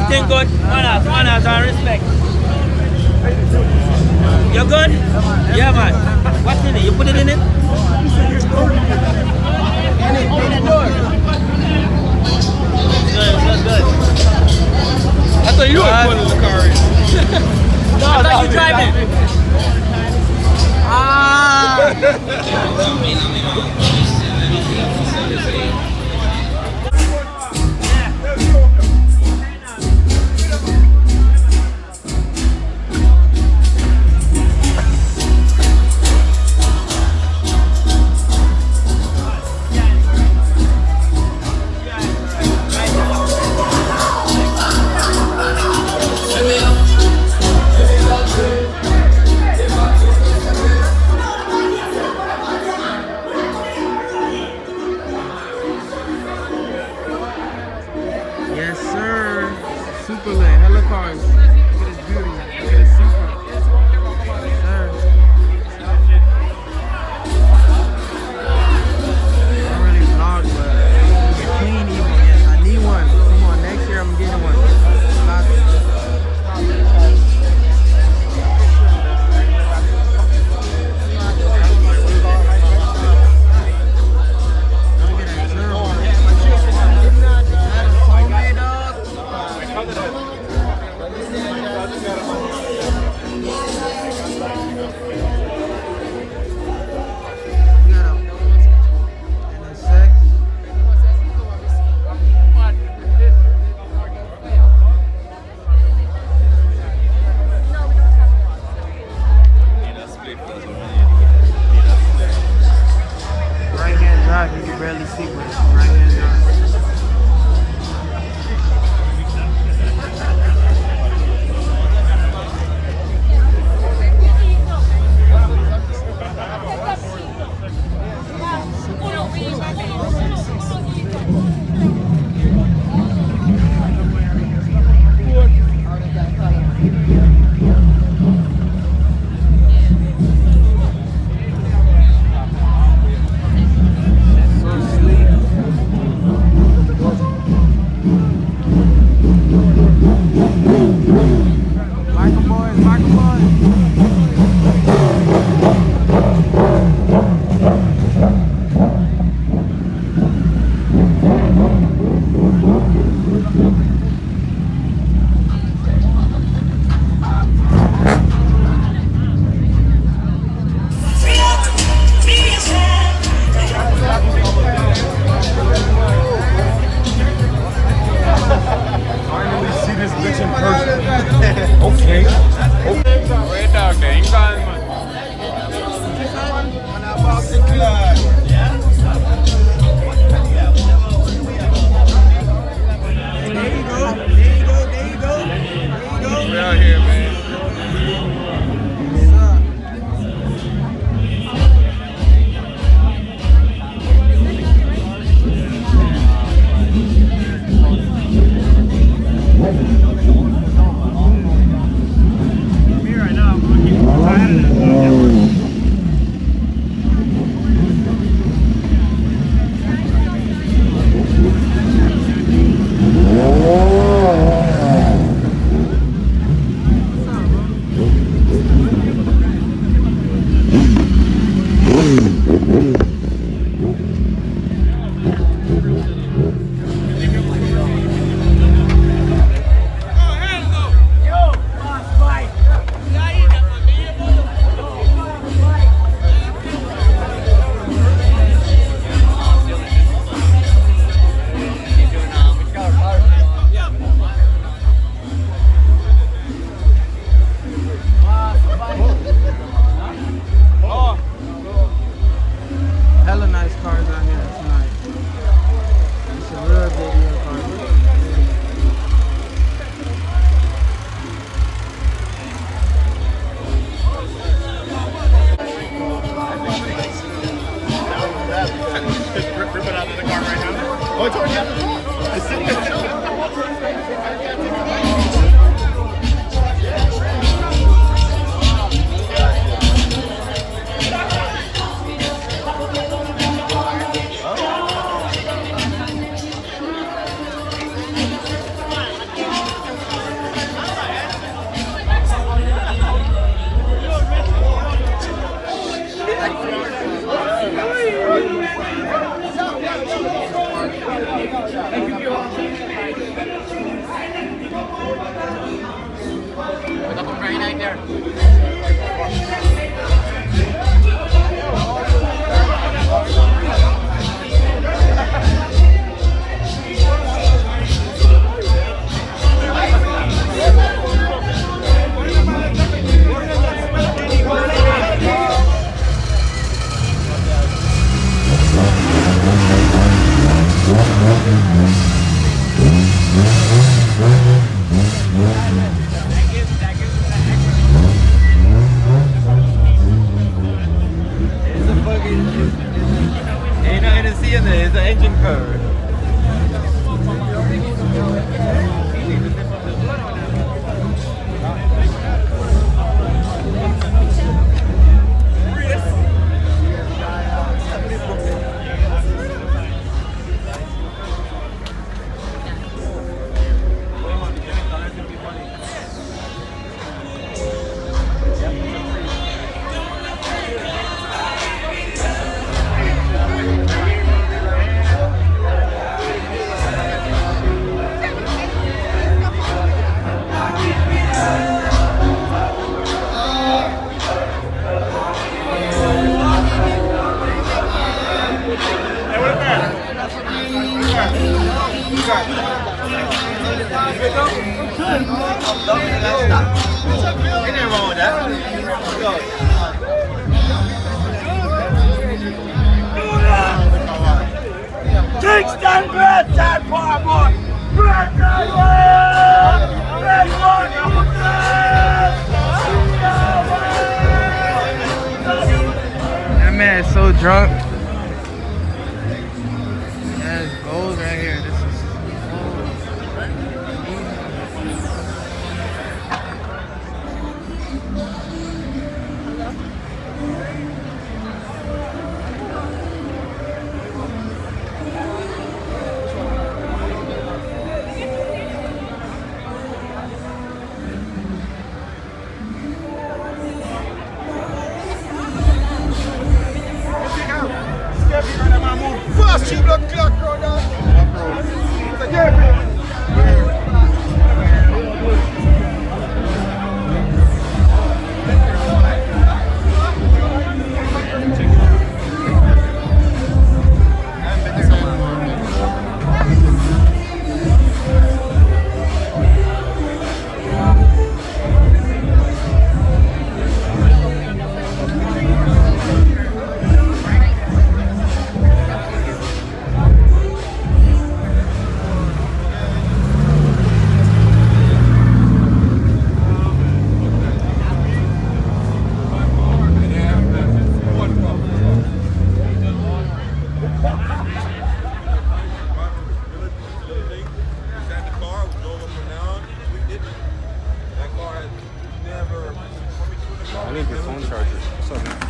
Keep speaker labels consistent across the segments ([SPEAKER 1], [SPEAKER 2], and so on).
[SPEAKER 1] Everything good? Manners and respect. You good? Yeah, man. What's in it? You put it in it? Good.
[SPEAKER 2] I thought you were putting the car in.
[SPEAKER 1] No, I thought you driving.
[SPEAKER 2] Yes, sir. Super lit. Hella cars. Look at this beauty. Look at this super. Yes, sir. I don't really vlog, but it's clean even. Yes, I need one. Come on, next year I'm getting one. Right hand drive, you can barely see, but it's right hand drive.
[SPEAKER 3] Finally see this bitch in person. Okay.
[SPEAKER 2] Red dog there, you got him. We out here, man. Hella nice cars out here tonight. It's a real video car.
[SPEAKER 3] Rip it out of the car right now. Oh, it's already out of the car. It's sitting there.
[SPEAKER 1] Kingston, great time for a boy. Great time for great time
[SPEAKER 2] That man is so drunk. That's gold right here. This is
[SPEAKER 3] Fast, she blood clock, brother.
[SPEAKER 4] I need your phone charger. What's up, man?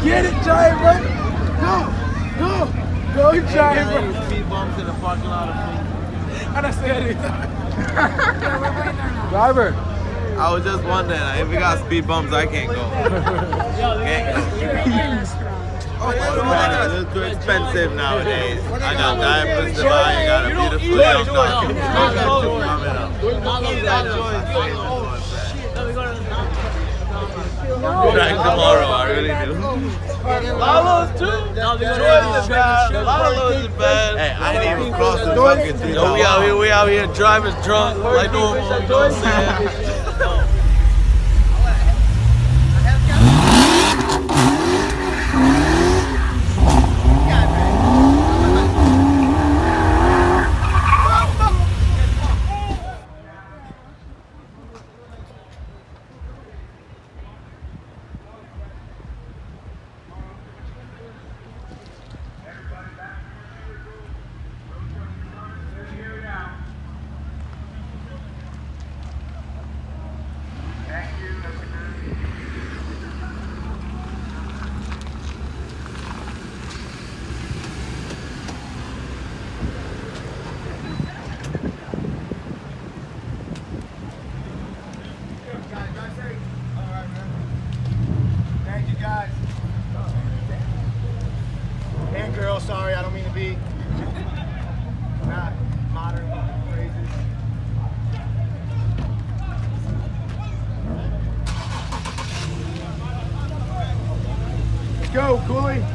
[SPEAKER 2] get it, driver. Go, driver.
[SPEAKER 1] Speed bumps in the parking lot of
[SPEAKER 2] And I said it. Driver.
[SPEAKER 3] I was just wondering, if we got speed bumps, I can't go. It's too expensive nowadays. I got diapers to buy, I got a beautiful young dog. Track tomorrow, I really do.
[SPEAKER 1] Lalo's too? Lalo's is bad.
[SPEAKER 3] Hey, I ain't even crossed the fucking thing.
[SPEAKER 1] Yo, we out here driving drunk like normal. You know what I'm saying? go, Cooley.